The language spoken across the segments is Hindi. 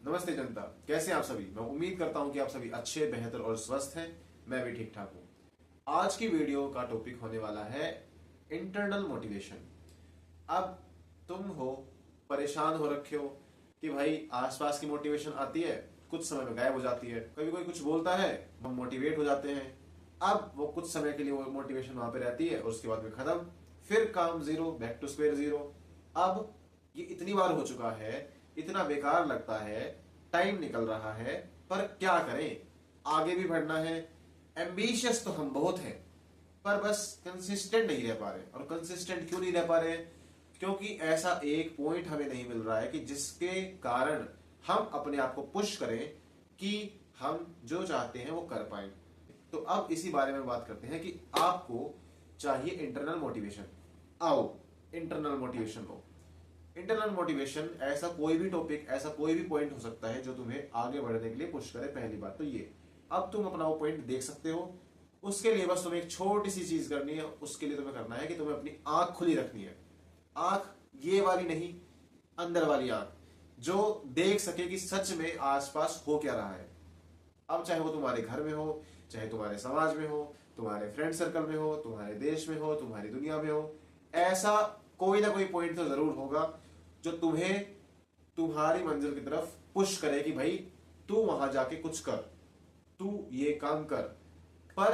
नमस्ते जनता, कैसे हैं आप सभी। मैं उम्मीद करता हूं कि आप सभी अच्छे, बेहतर और स्वस्थ हैं। मैं भी ठीक ठाक हूं। आज की वीडियो का टॉपिक होने वाला है इंटरनल मोटिवेशन। अब तुम हो परेशान हो रखे हो कि भाई आसपास की मोटिवेशन आती है, कुछ समय में गायब हो जाती है। कभी कोई कुछ बोलता है, हम मोटिवेट हो जाते हैं। अब वो कुछ समय के लिए वो मोटिवेशन वहां पे रहती है और उसके बाद में खत्म, फिर काम zero, back to square zero. अब ये इतनी बार हो चुका है, इतना बेकार लगता है, टाइम निकल रहा है, पर क्या करें, आगे भी बढ़ना है। एम्बिशियस तो हम बहुत हैं, पर बस कंसिस्टेंट नहीं रह पा रहे। और कंसिस्टेंट क्यों नहीं रह पा रहे? क्योंकि ऐसा एक पॉइंट हमें नहीं मिल रहा है कि जिसके कारण हम अपने आप को पुश करें कि हम जो चाहते हैं वो कर पाए। तो अब इसी बारे में बात करते हैं कि आपको चाहिए इंटरनल मोटिवेशन। आओ इंटरनल मोटिवेशन लो। इंटरनल मोटिवेशन ऐसा कोई भी टॉपिक, ऐसा कोई भी पॉइंट हो सकता है जो तुम्हें आगे बढ़ने के लिए पुश करे। पहली बात तो ये, अब तुम अपना वो पॉइंट देख सकते हो। उसके लिए बस तुम्हें एक छोटी सी चीज करनी है। उसके लिए तुम्हें करना है कि तुम्हें अपनी आंख खुली रखनी है। आंख ये वाली नहीं, अंदर वाली आंख, जो देख सके कि सच में आसपास हो क्या रहा है। अब चाहे वो तुम्हारे घर में हो, चाहे तुम्हारे समाज में हो, तुम्हारे फ्रेंड सर्कल में हो, तुम्हारे देश में हो, तुम्हारी दुनिया में हो, ऐसा कोई ना कोई पॉइंट तो जरूर होगा जो तुम्हें तुम्हारी मंजिल की तरफ पुश करे कि भाई तू वहां जाके कुछ कर, तू ये काम कर। पर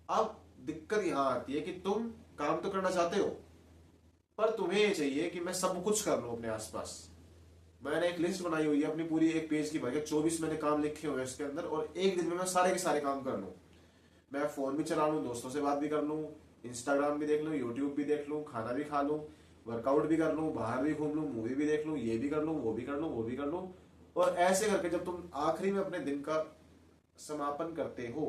अब दिक्कत यहां आती है कि तुम काम तो करना चाहते हो, पर तुम्हें ये चाहिए कि मैं सब कुछ कर लूं अपने आसपास। मैंने एक लिस्ट बनाई हुई है अपनी पूरी, एक पेज की भर के 24 मैंने काम लिखे हुए हैं इसके अंदर, और एक दिन में मैं सारे के सारे काम कर लूं। मैं फोन भी चला लूं, दोस्तों से बात भी कर लूं, इंस्टाग्राम भी देख लूं, यूट्यूब भी देख लूं, खाना भी खा लूं, वर्कआउट भी कर लूं, बाहर भी घूम लूं, मूवी भी देख लूं, ये भी कर लूं, वो भी कर लूं, वो भी कर लूं। और ऐसे करके जब तुम आखिरी में अपने दिन का समापन करते हो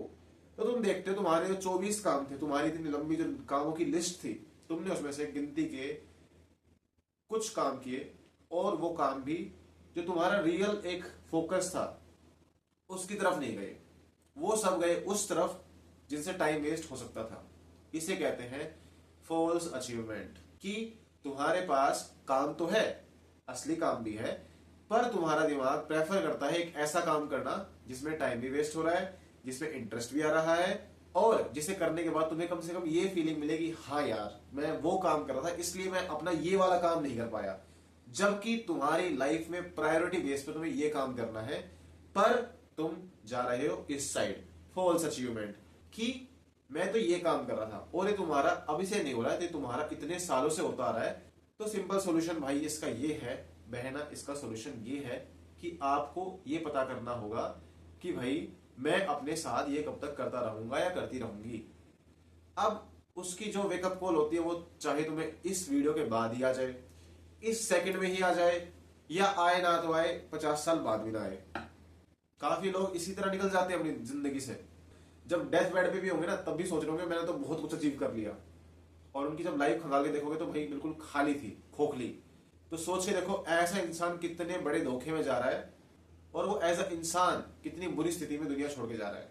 तो तुम देखते हो तुम्हारे जो 24 काम थे, तुम्हारी इतनी लंबी जो कामों की लिस्ट थी, तुमने उसमें से गिनती के कुछ काम किए, और वो काम भी जो तुम्हारा रियल एक फोकस था उसकी तरफ नहीं गए। वो सब गए उस तरफ जिनसे टाइम वेस्ट हो सकता था। इसे कहते हैं फॉल्स अचीवमेंट। कि तुम्हारे पास काम तो है, असली काम भी है, पर तुम्हारा दिमाग प्रेफर करता है एक ऐसा काम करना जिसमें टाइम भी वेस्ट हो रहा है, जिसमें इंटरेस्ट भी आ रहा है, और जिसे करने के बाद तुम्हें कम से कम ये फीलिंग मिलेगी, हाँ यार मैं वो काम कर रहा था इसलिए मैं अपना ये वाला काम नहीं कर पाया। जबकि तुम्हारी लाइफ में प्रायोरिटी बेस पे तुम्हें ये काम करना है, पर तुम जा रहे हो इस साइड, फॉल्स अचीवमेंट। कि मैं तो ये काम कर रहा था और ये तुम्हारा अभी से नहीं हो रहा है, तो तुम्हारा इतने सालों से होता आ रहा है। तो सिंपल सॉल्यूशन भाई इसका ये है, बहना इसका सॉल्यूशन ये है कि आपको ये पता करना होगा कि भाई मैं अपने साथ ये कब तक करता रहूंगा या करती रहूंगी। अब उसकी जो वेकअप कॉल होती है वो चाहे तुम्हें इस वीडियो के बाद ही आ जाए, इस सेकंड में ही आ जाए, या आए ना तो आए 50 साल बाद भी ना आए। काफी लोग इसी तरह निकल जाते हैं अपनी जिंदगी से। जब डेथ बेड पे भी होंगे ना, तब भी सोच रहे होंगे मैंने तो बहुत कुछ अचीव कर लिया। और उनकी जब लाइफ खंगाल के देखोगे तो भाई बिल्कुल खाली थी, खोखली। तो सोच के देखो ऐसा इंसान कितने बड़े धोखे में जा रहा है, और वो एज अ इंसान कितनी बुरी स्थिति में दुनिया छोड़ के जा रहा है।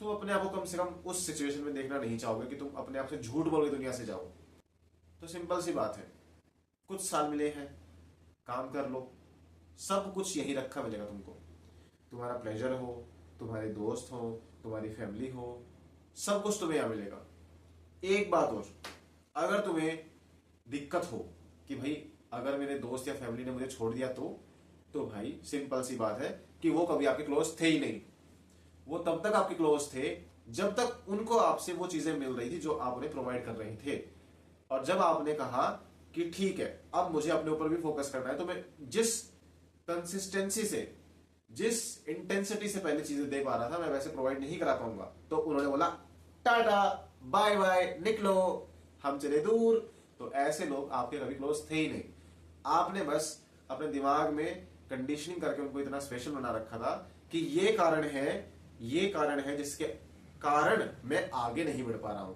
तुम अपने आप को कम से कम उस सिचुएशन में देखना नहीं चाहोगे कि तुम अपने आप से झूठ बोल के दुनिया से जाओ। तो सिंपल सी बात है, कुछ साल मिले हैं, काम कर लो, सब कुछ यही रखा मिलेगा तुमको। तुम्हारा प्लेजर हो, तुम्हारे दोस्त हो, तुम्हारी फैमिली हो, सब कुछ तुम्हें यहां मिलेगा। एक बात और, अगर तुम्हें दिक्कत हो कि भाई अगर मेरे दोस्त या फैमिली ने मुझे छोड़ दिया तो भाई सिंपल सी बात है कि वो कभी आपके क्लोज थे ही नहीं। वो तब तक आपके क्लोज थे जब तक उनको आपसे वो चीजें मिल रही थी जो आप उन्हें प्रोवाइड कर रहे थे। और जब आपने कहा कि ठीक है अब मुझे अपने ऊपर भी फोकस करना है, तो मैं जिस कंसिस्टेंसी से, जिस इंटेंसिटी से पहले चीजें दे पा रहा था, मैं वैसे प्रोवाइड नहीं करा पाऊंगा। तो उन्होंने बोला टाटा बाय बाय, निकलो, हम चले दूर। तो ऐसे लोग आपके कभी क्लोज थे ही नहीं। आपने बस अपने दिमाग में कंडीशनिंग करके उनको इतना स्पेशल बना रखा था कि ये कारण है, ये कारण है जिसके कारण मैं आगे नहीं बढ़ पा रहा हूं।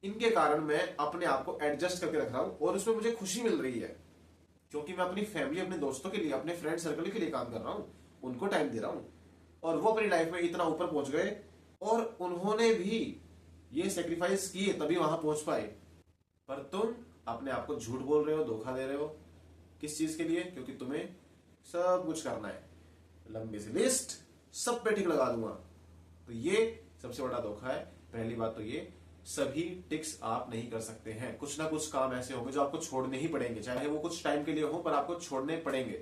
इनके कारण मैं अपने आप को एडजस्ट करके रख रहा हूं और उसमें मुझे खुशी मिल रही है, क्योंकि मैं अपनी फैमिली, अपने दोस्तों के लिए, अपने फ्रेंड सर्कल के लिए काम कर रहा हूं, उनको टाइम दे रहा हूं। और वो अपनी लाइफ में इतना ऊपर पहुंच गए, और उन्होंने भी ये सेक्रीफाइस किए तभी वहां पहुंच पाए। पर तुम अपने आप को झूठ बोल रहे हो, धोखा दे रहे हो। किस चीज के लिए? क्योंकि तुम्हें सब कुछ करना है, लंबी सी लिस्ट, सब पे टिक लगा दूंगा। तो ये सबसे बड़ा धोखा है। पहली बात तो ये, सभी टिक्स आप नहीं कर सकते हैं। कुछ ना कुछ काम ऐसे होंगे जो आपको छोड़ने ही पड़ेंगे, चाहे वो कुछ टाइम के लिए हो, पर आपको छोड़ने पड़ेंगे।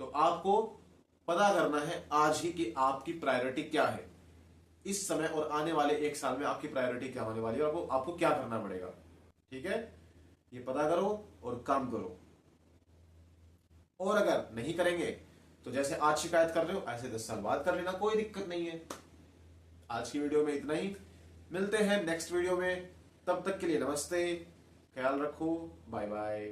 तो आपको पता करना है आज ही कि आपकी प्रायोरिटी क्या है इस समय, और आने वाले 1 साल में आपकी प्रायोरिटी क्या होने वाली है, और आपको क्या करना पड़ेगा। ठीक है, ये पता करो और काम करो। और अगर नहीं करेंगे तो जैसे आज शिकायत कर रहे हो, ऐसे 10 साल बाद कर लेना, कोई दिक्कत नहीं है। आज की वीडियो में इतना ही, मिलते हैं नेक्स्ट वीडियो में। तब तक के लिए नमस्ते, ख्याल रखो, बाय बाय।